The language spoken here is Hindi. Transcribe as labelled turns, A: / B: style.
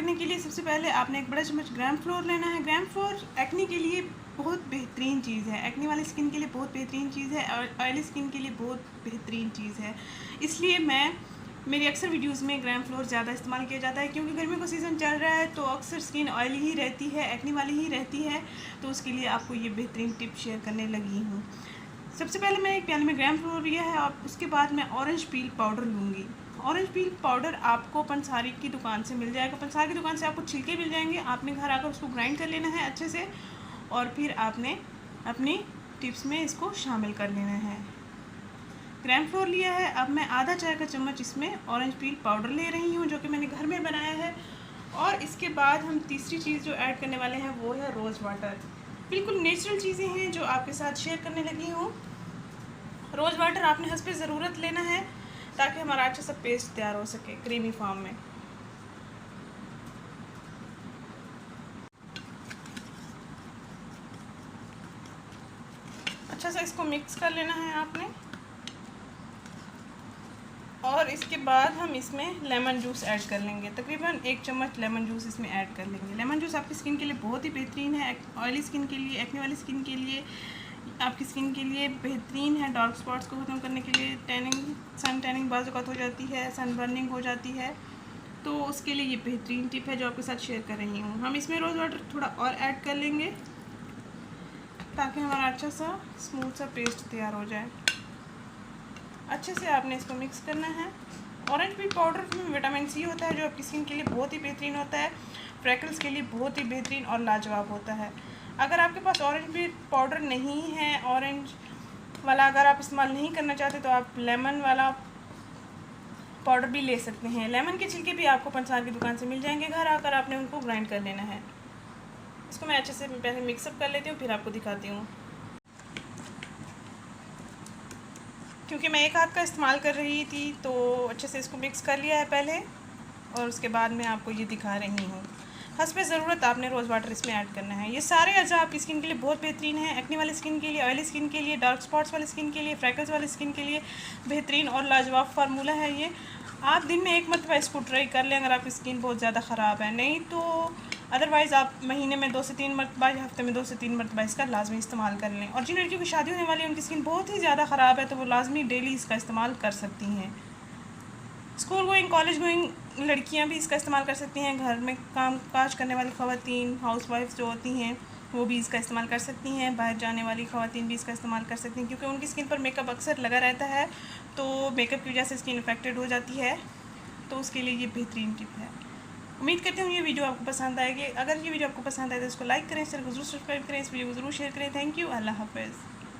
A: करने के लिए सबसे पहले आपने एक बड़ा चम्मच ग्राम फ्लोर लेना है। ग्राम फ्लोर एक्ने के लिए बहुत बेहतरीन चीज़ है, एक्ने वाली स्किन के लिए बहुत बेहतरीन चीज़ है और ऑयली स्किन के लिए बहुत बेहतरीन चीज़ है। इसलिए मेरी अक्सर वीडियोस में ग्राम फ्लोर ज़्यादा इस्तेमाल किया जाता है, क्योंकि गर्मी का सीज़न चल रहा है तो अक्सर स्किन ऑयली ही रहती है, एक्ने वाली ही रहती है। तो उसके लिए आपको ये बेहतरीन टिप शेयर करने लगी हूँ। सबसे पहले मैं एक प्याले में ग्राम फ्लोर लिया है और उसके बाद मैं ऑरेंज पील पाउडर लूँगी। ऑरेंज पील पाउडर आपको पंसारी की दुकान से मिल जाएगा। पंसारी की दुकान से आपको छिलके मिल जाएंगे। आपने घर आकर उसको ग्राइंड कर लेना है अच्छे से और फिर आपने अपनी टिप्स में इसको शामिल कर लेना है। ग्राम फ्लोर लिया है, अब मैं आधा चाय का चम्मच इसमें ऑरेंज पील पाउडर ले रही हूँ, जो कि मैंने घर में बनाया है। और इसके बाद हम तीसरी चीज़ जो ऐड करने वाले हैं वो है रोज़ वाटर। बिल्कुल नेचुरल चीज़ें हैं जो आपके साथ शेयर करने लगी हूँ। रोज़ वाटर आपने हस्बे ज़रूरत लेना है ताकि हमारा अच्छा सा पेस्ट तैयार हो सके क्रीमी फॉर्म में। अच्छा सा इसको मिक्स कर लेना है आपने। और इसके बाद हम इसमें लेमन जूस ऐड कर लेंगे। तकरीबन 1 चम्मच लेमन जूस इसमें ऐड कर लेंगे। लेमन जूस आपकी स्किन के लिए बहुत ही बेहतरीन है, ऑयली स्किन के लिए, एक्ने वाली स्किन के लिए, आपकी स्किन के लिए बेहतरीन है। डार्क स्पॉट्स को ख़त्म करने के लिए, सन टैनिंग बाज़ औक़ात हो जाती है, सन बर्निंग हो जाती है, तो उसके लिए ये बेहतरीन टिप है जो आपके साथ शेयर कर रही हूँ। हम इसमें रोज़ वाटर थोड़ा और ऐड कर लेंगे ताकि हमारा अच्छा सा स्मूथ सा पेस्ट तैयार हो जाए। अच्छे से आपने इसको मिक्स करना है। ऑरेंज पील पाउडर में विटामिन सी होता है जो आपकी स्किन के लिए बहुत ही बेहतरीन होता है, फ्रैकल्स के लिए बहुत ही बेहतरीन और लाजवाब होता है। अगर आपके पास ऑरेंज पील पाउडर नहीं है, ऑरेंज वाला अगर आप इस्तेमाल नहीं करना चाहते, तो आप लेमन वाला पाउडर भी ले सकते हैं। लेमन के छिलके भी आपको पंसार की दुकान से मिल जाएंगे। घर आकर आपने उनको ग्राइंड कर लेना है। इसको मैं अच्छे से पहले मिक्सअप कर लेती हूँ, फिर आपको दिखाती हूँ। क्योंकि मैं एक हाथ का इस्तेमाल कर रही थी तो अच्छे से इसको मिक्स कर लिया है पहले, और उसके बाद मैं आपको ये दिखा रही हूँ। हस्बे ज़रूरत आपने रोज़ वाटर इसमें ऐड करना है। ये सारे अज़ा आपकी स्किन के लिए बहुत बेहतरीन है, एक्ने वाली स्किन के लिए, ऑयली स्किन के लिए, डार्क स्पॉट्स वाली स्किन के लिए, फ्रैकल्स वाली स्किन के लिए बेहतरीन और लाजवाब फार्मूला है ये। आप दिन में 1 मरतबा इसको ट्राई कर लें अगर आपकी स्किन बहुत ज़्यादा ख़राब है, नहीं तो अदरवाइज़ आप महीने में 2 से 3 मरतबा या हफ्ते में 2 से 3 मरतबा इसका लाजमी इस्तेमाल कर लें। और जिन लड़कियों की शादी होने वाली है, उनकी स्किन बहुत ही ज़्यादा ख़राब है, तो वो लाजमी डेली इसका इस्तेमाल कर सकती हैं। स्कूल गोइंग, कॉलेज गोइंग लड़कियां भी इसका इस्तेमाल कर सकती हैं। घर में काम काज करने वाली ख़वातीन, हाउसवाइफ्स जो होती हैं, वो भी इसका इस्तेमाल कर सकती हैं। बाहर जाने वाली ख़वातीन भी इसका इस्तेमाल कर सकती हैं, क्योंकि उनकी स्किन पर मेकअप अक्सर लगा रहता है, तो मेकअप की वजह से स्किन इफेक्टेड हो जाती है, तो उसके लिए ये बेहतरीन टिप है। उम्मीद करती हूँ ये वीडियो आपको पसंद आएगी। अगर ये वीडियो आपको पसंद आए तो इसको लाइक करें, चैनल को ज़रूर सब्सक्राइब करें, इस वीडियो को ज़रूर शेयर करें। थैंक यू, अल्लाह हाफ़िज़।